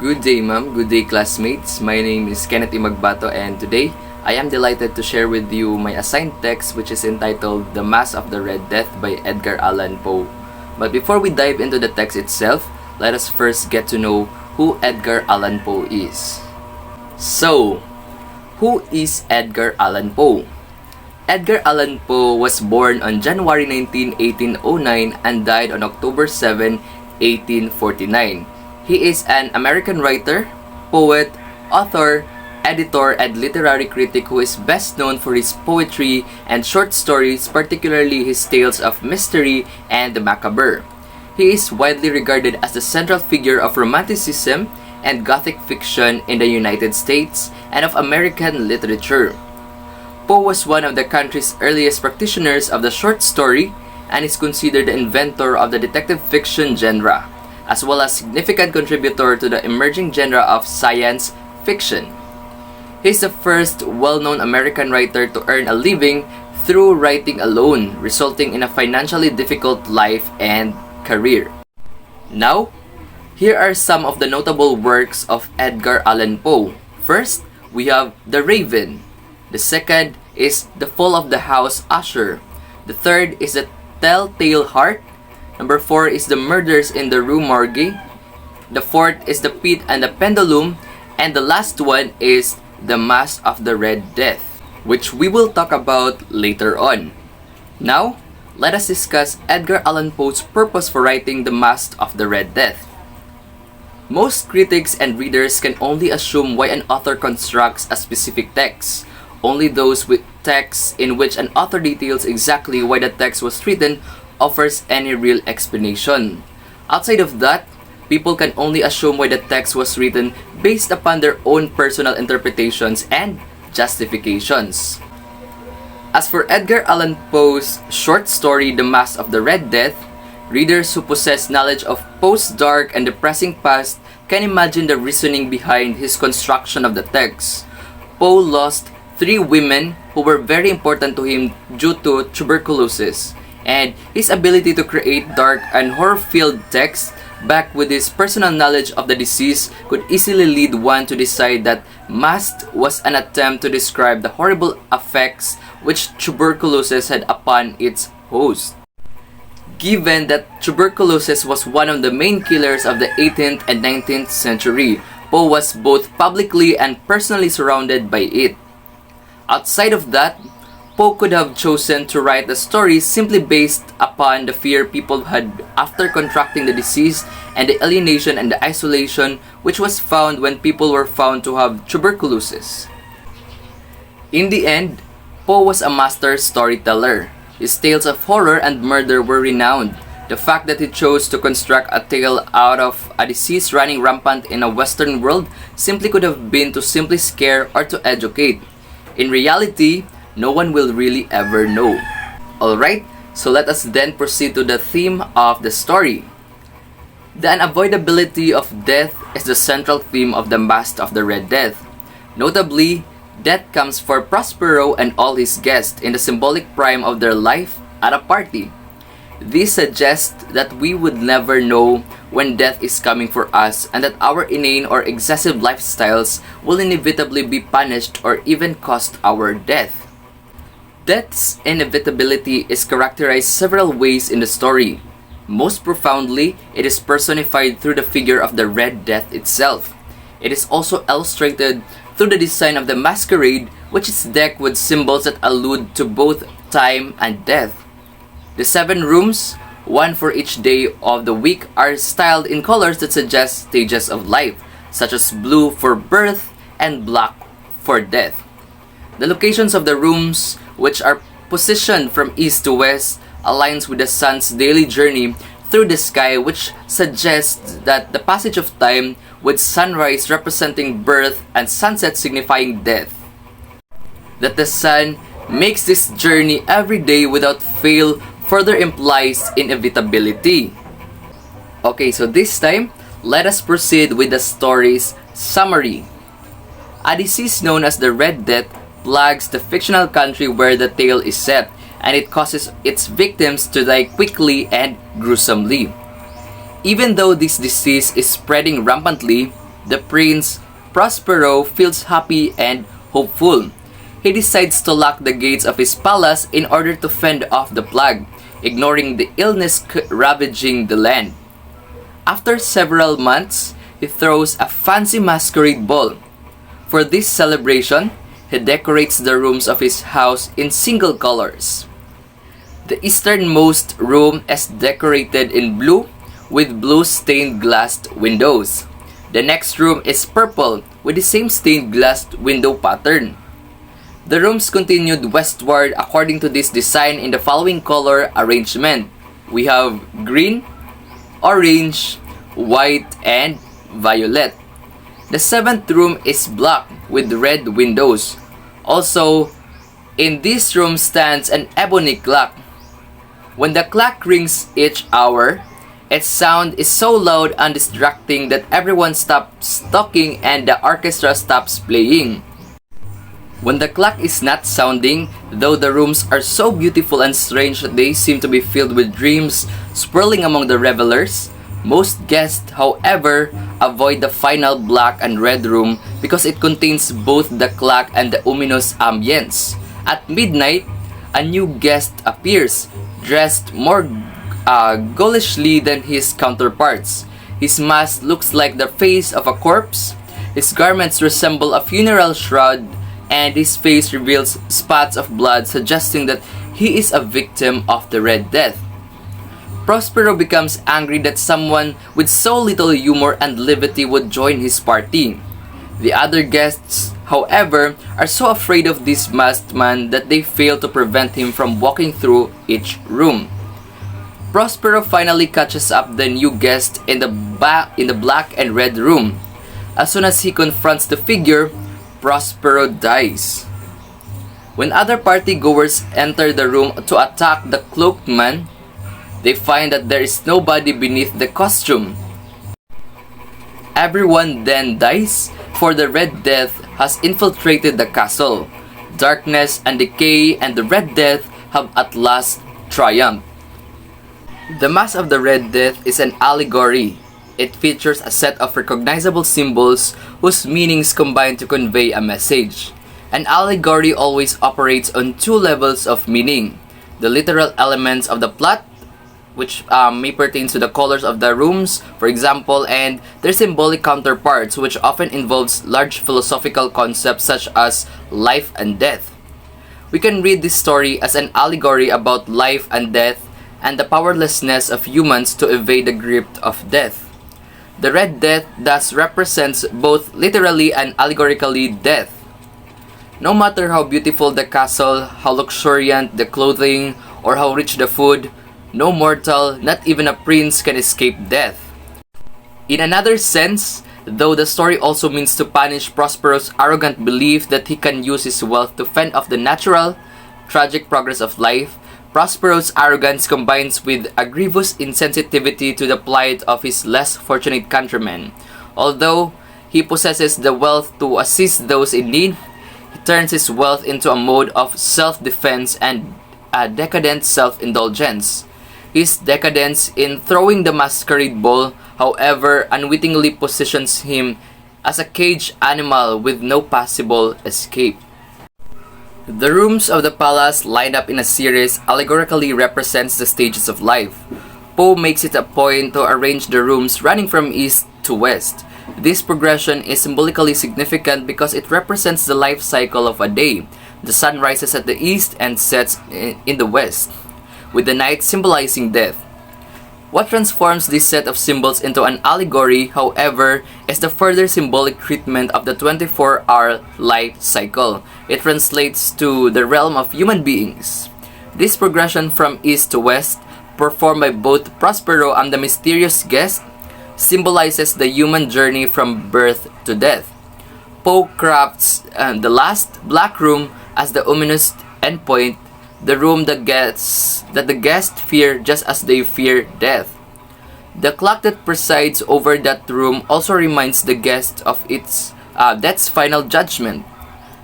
Good day, ma'am. Good day, classmates. My name is Kenneth Imagbato, and today I am delighted to share with you my assigned text, which is entitled The Mask of the Red Death by Edgar Allan Poe. But before we dive into the text itself, let us first get to know who Edgar Allan Poe is. So, who is Edgar Allan Poe? Edgar Allan Poe was born on January 19, 1809 and died on October 7, 1849. He is an American writer, poet, author, editor, and literary critic who is best known for his poetry and short stories, particularly his tales of mystery and the macabre. He is widely regarded as the central figure of Romanticism and Gothic fiction in the United States and of American literature. Poe was one of the country's earliest practitioners of the short story and is considered the inventor of the detective fiction genre, as well as significant contributor to the emerging genre of science fiction. He is the first well-known American writer to earn a living through writing alone, resulting in a financially difficult life and career. Now, here are some of the notable works of Edgar Allan Poe. First, we have The Raven. The second is The Fall of the House Usher. The third is The Telltale Heart. Number 4 is The Murders in the Rue Morgue. The fourth is The Pit and the Pendulum. And the last one is The Mask of the Red Death, which we will talk about later on. Now, let us discuss Edgar Allan Poe's purpose for writing The Mask of the Red Death. Most critics and readers can only assume why an author constructs a specific text. Only those with texts in which an author details exactly why the text was written offers any real explanation. Outside of that, people can only assume why the text was written based upon their own personal interpretations and justifications. As for Edgar Allan Poe's short story The Mask of the Red Death, readers who possess knowledge of Poe's dark and depressing past can imagine the reasoning behind his construction of the text. Poe lost 3 women who were very important to him due to tuberculosis, and his ability to create dark and horror-filled text backed with his personal knowledge of the disease could easily lead one to decide that Masked was an attempt to describe the horrible effects which tuberculosis had upon its host. Given that tuberculosis was one of the main killers of the 18th and 19th century, Poe was both publicly and personally surrounded by it. Outside of that, Poe could have chosen to write the story simply based upon the fear people had after contracting the disease and the alienation and the isolation which was found when people were found to have tuberculosis. In the end, Poe was a master storyteller. His tales of horror and murder were renowned. The fact that he chose to construct a tale out of a disease running rampant in a Western world simply could have been to simply scare or to educate. In reality, no one will really ever know. Alright, so let us then proceed to the theme of the story. The unavoidability of death is the central theme of The Mask of the Red Death. Notably, death comes for Prospero and all his guests in the symbolic prime of their life at a party. This suggests that we would never know when death is coming for us and that our inane or excessive lifestyles will inevitably be punished or even cost our death. Death's inevitability is characterized several ways in the story. Most profoundly, it is personified through the figure of the Red Death itself. It is also illustrated through the design of the masquerade, which is decked with symbols that allude to both time and death. The 7 rooms, one for each day of the week, are styled in colors that suggest stages of life, such as blue for birth and black for death. The locations of the rooms, which are positioned from east to west, aligns with the sun's daily journey through the sky, which suggests that the passage of time, with sunrise representing birth and sunset signifying death. That the sun makes this journey every day without fail further implies inevitability. Okay, so this time, let us proceed with the story's summary. A disease known as the Red Death plagues the fictional country where the tale is set, and it causes its victims to die quickly and gruesomely. Even though this disease is spreading rampantly, the prince, Prospero, feels happy and hopeful. He decides to lock the gates of his palace in order to fend off the plague, ignoring the illness ravaging the land. After several months, he throws a fancy masquerade ball. For this celebration, he decorates the rooms of his house in single colors. The easternmost room is decorated in blue with blue stained glass windows. The next room is purple with the same stained glass window pattern. The rooms continued westward according to this design in the following color arrangement. We have green, orange, white, and violet. The seventh room is black with red windows. Also, in this room stands an ebony clock. When the clock rings each hour, its sound is so loud and distracting that everyone stops talking and the orchestra stops playing. When the clock is not sounding, though the rooms are so beautiful and strange that they seem to be filled with dreams swirling among the revelers, most guests, however, avoid the final black and red room because it contains both the clock and the ominous ambience. At midnight, a new guest appears, dressed more ghoulishly than his counterparts. His mask looks like the face of a corpse, his garments resemble a funeral shroud, and his face reveals spots of blood suggesting that he is a victim of the Red Death. Prospero becomes angry that someone with so little humor and levity would join his party. The other guests, however, are so afraid of this masked man that they fail to prevent him from walking through each room. Prospero finally catches up the new guest in the black and red room. As soon as he confronts the figure, Prospero dies. When other partygoers enter the room to attack the cloaked man, they find that there is nobody beneath the costume. Everyone then dies, for the Red Death has infiltrated the castle. Darkness and decay and the Red Death have at last triumphed. The Mask of the Red Death is an allegory. It features a set of recognizable symbols whose meanings combine to convey a message. An allegory always operates on two levels of meaning: the literal elements of the plot, which may pertain to the colors of the rooms, for example, and their symbolic counterparts, which often involves large philosophical concepts such as life and death. We can read this story as an allegory about life and death and the powerlessness of humans to evade the grip of death. The Red Death thus represents both literally and allegorically death. No matter how beautiful the castle, how luxuriant the clothing, or how rich the food, no mortal, not even a prince, can escape death. In another sense, though the story also means to punish Prospero's arrogant belief that he can use his wealth to fend off the natural, tragic progress of life, Prospero's arrogance combines with a grievous insensitivity to the plight of his less fortunate countrymen. Although he possesses the wealth to assist those in need, he turns his wealth into a mode of self-defense and a decadent self-indulgence. His decadence in throwing the masquerade ball, however, unwittingly positions him as a caged animal with no possible escape. The rooms of the palace, lined up in a series, allegorically represents the stages of life. Poe makes it a point to arrange the rooms running from east to west. This progression is symbolically significant because it represents the life cycle of a day. The sun rises at the east and sets in the west, with the night symbolizing death. What transforms this set of symbols into an allegory, however, is the further symbolic treatment of the 24-hour life cycle. It translates to the realm of human beings. This progression from east to west, performed by both Prospero and the mysterious guest, symbolizes the human journey from birth to death. Poe crafts the last black room as the ominous endpoint, the room that the guests fear just as they fear death. The clock that presides over that room also reminds the guest of death's final judgment.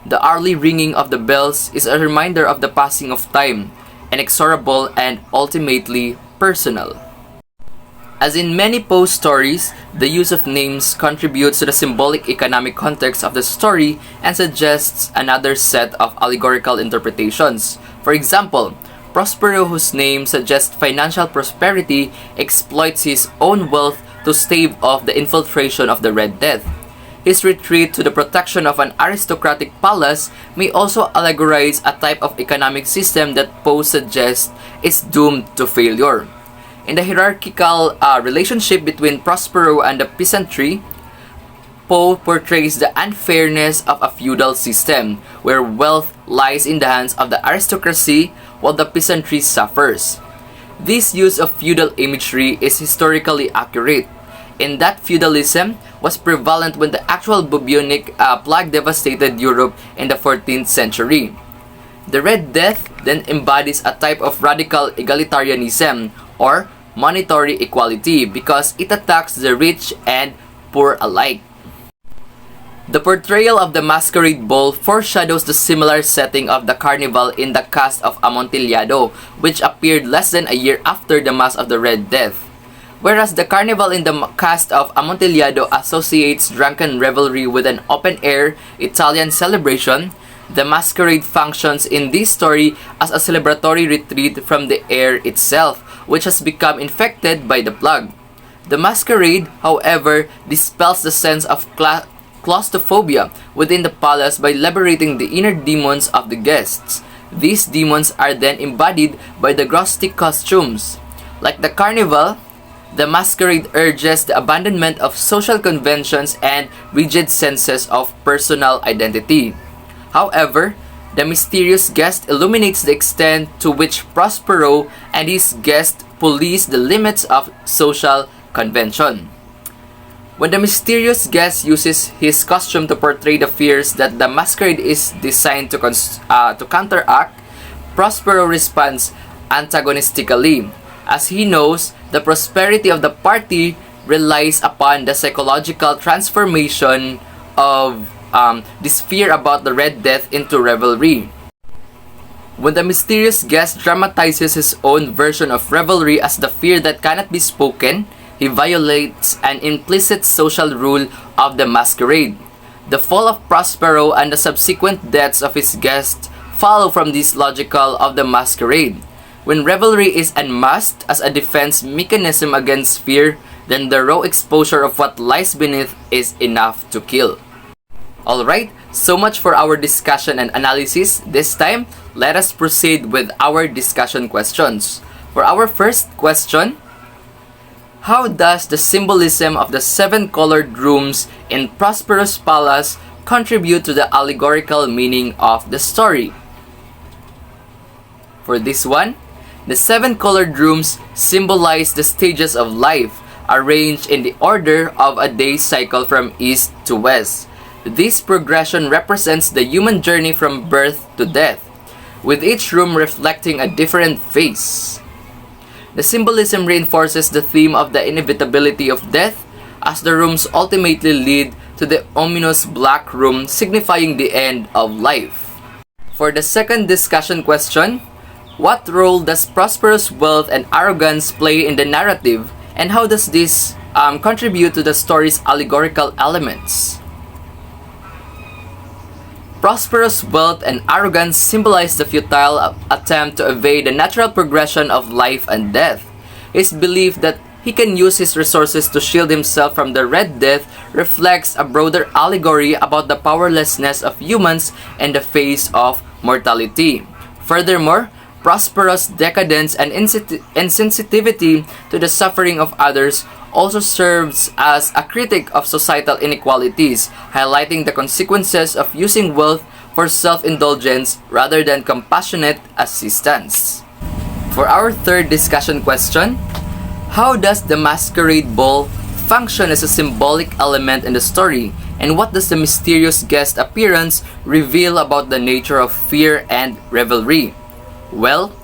The hourly ringing of the bells is a reminder of the passing of time, inexorable and ultimately personal. As in many Poe stories, the use of names contributes to the symbolic economic context of the story and suggests another set of allegorical interpretations. For example, Prospero, whose name suggests financial prosperity, exploits his own wealth to stave off the infiltration of the Red Death. His retreat to the protection of an aristocratic palace may also allegorize a type of economic system that Poe suggests is doomed to failure. In the hierarchical relationship between Prospero and the peasantry, Poe portrays the unfairness of a feudal system where wealth lies in the hands of the aristocracy while the peasantry suffers. This use of feudal imagery is historically accurate, in that feudalism was prevalent when the actual bubonic plague devastated Europe in the 14th century. The Red Death then embodies a type of radical egalitarianism or monetary equality because it attacks the rich and poor alike. The portrayal of the masquerade ball foreshadows the similar setting of the carnival in the cast of Amontillado, which appeared less than a year after the Mass of the Red Death. Whereas the carnival in the cast of Amontillado associates drunken revelry with an open-air Italian celebration, the masquerade functions in this story as a celebratory retreat from the air itself, which has become infected by the plague. The masquerade, however, dispels the sense of claustrophobia within the palace by liberating the inner demons of the guests. These demons are then embodied by the grotesque costumes. Like the carnival, the masquerade urges the abandonment of social conventions and rigid senses of personal identity. However, the mysterious guest illuminates the extent to which Prospero and his guest police the limits of social convention. When the mysterious guest uses his costume to portray the fears that the masquerade is designed to counteract, Prospero responds antagonistically, as he knows the prosperity of the party relies upon the psychological transformation of this fear about the Red Death into revelry. When the mysterious guest dramatizes his own version of revelry as the fear that cannot be spoken, he violates an implicit social rule of the masquerade. The fall of Prospero and the subsequent deaths of his guests follow from this logical of the masquerade. When revelry is unmasked as a defense mechanism against fear, then the raw exposure of what lies beneath is enough to kill. Alright, so much for our discussion and analysis. This time, let us proceed with our discussion questions. For our first question, how does the symbolism of the 7 colored rooms in Prospero's palace contribute to the allegorical meaning of the story? For this one, the 7 colored rooms symbolize the stages of life, arranged in the order of a day's cycle from east to west. This progression represents the human journey from birth to death, with each room reflecting a different phase. The symbolism reinforces the theme of the inevitability of death, as the rooms ultimately lead to the ominous black room signifying the end of life. For the second discussion question, what role does Prospero's wealth and arrogance play in the narrative, and how does this contribute to the story's allegorical elements? Prospero's wealth and arrogance symbolize the futile attempt to evade the natural progression of life and death. His belief that he can use his resources to shield himself from the Red Death reflects a broader allegory about the powerlessness of humans in the face of mortality. Furthermore, Prospero's decadence and insensitivity to the suffering of others also serves as a critic of societal inequalities, highlighting the consequences of using wealth for self-indulgence rather than compassionate assistance. For our third discussion question, how does the masquerade ball function as a symbolic element in the story, and what does the mysterious guest appearance reveal about the nature of fear and revelry? Well,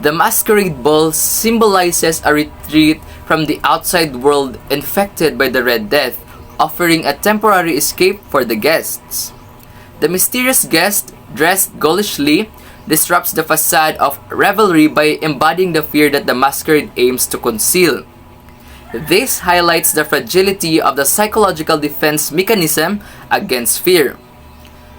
the masquerade ball symbolizes a retreat from the outside world infected by the Red Death, offering a temporary escape for the guests. The mysterious guest, dressed ghoulishly, disrupts the facade of revelry by embodying the fear that the masquerade aims to conceal. This highlights the fragility of the psychological defense mechanism against fear.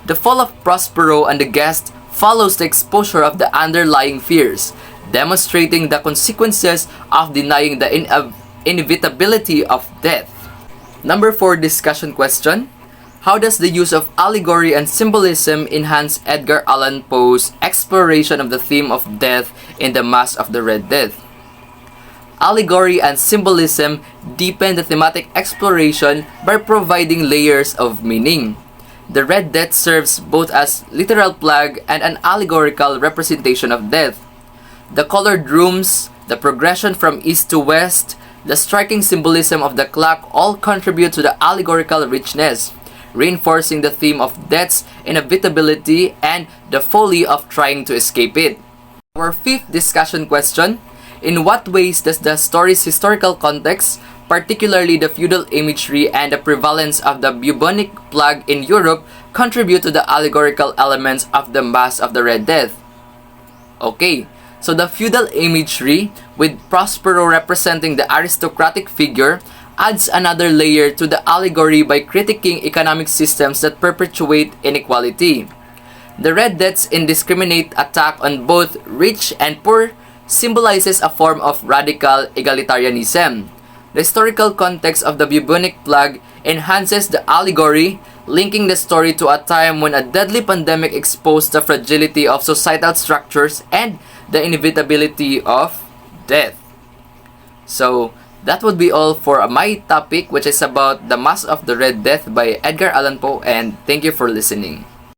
The fall of Prospero and the guest follows the exposure of the underlying fears, demonstrating the consequences of denying the inevitability of death. Number 4 discussion question. How does the use of allegory and symbolism enhance Edgar Allan Poe's exploration of the theme of death in The Masque of the Red Death? Allegory and symbolism deepen the thematic exploration by providing layers of meaning. The Red Death serves both as literal plague and an allegorical representation of death. The colored rooms, the progression from east to west, the striking symbolism of the clock all contribute to the allegorical richness, reinforcing the theme of death's inevitability and the folly of trying to escape it. Our fifth discussion question. In what ways does the story's historical context, particularly the feudal imagery and the prevalence of the bubonic plague in Europe, contribute to the allegorical elements of The Masque of the Red Death? Okay, so the feudal imagery, with Prospero representing the aristocratic figure, adds another layer to the allegory by critiquing economic systems that perpetuate inequality. The Red Death's indiscriminate attack on both rich and poor symbolizes a form of radical egalitarianism. The historical context of the bubonic plague enhances the allegory, linking the story to a time when a deadly pandemic exposed the fragility of societal structures and the inevitability of death. So, that would be all for my topic, which is about The Masque of the Red Death by Edgar Allan Poe, and thank you for listening.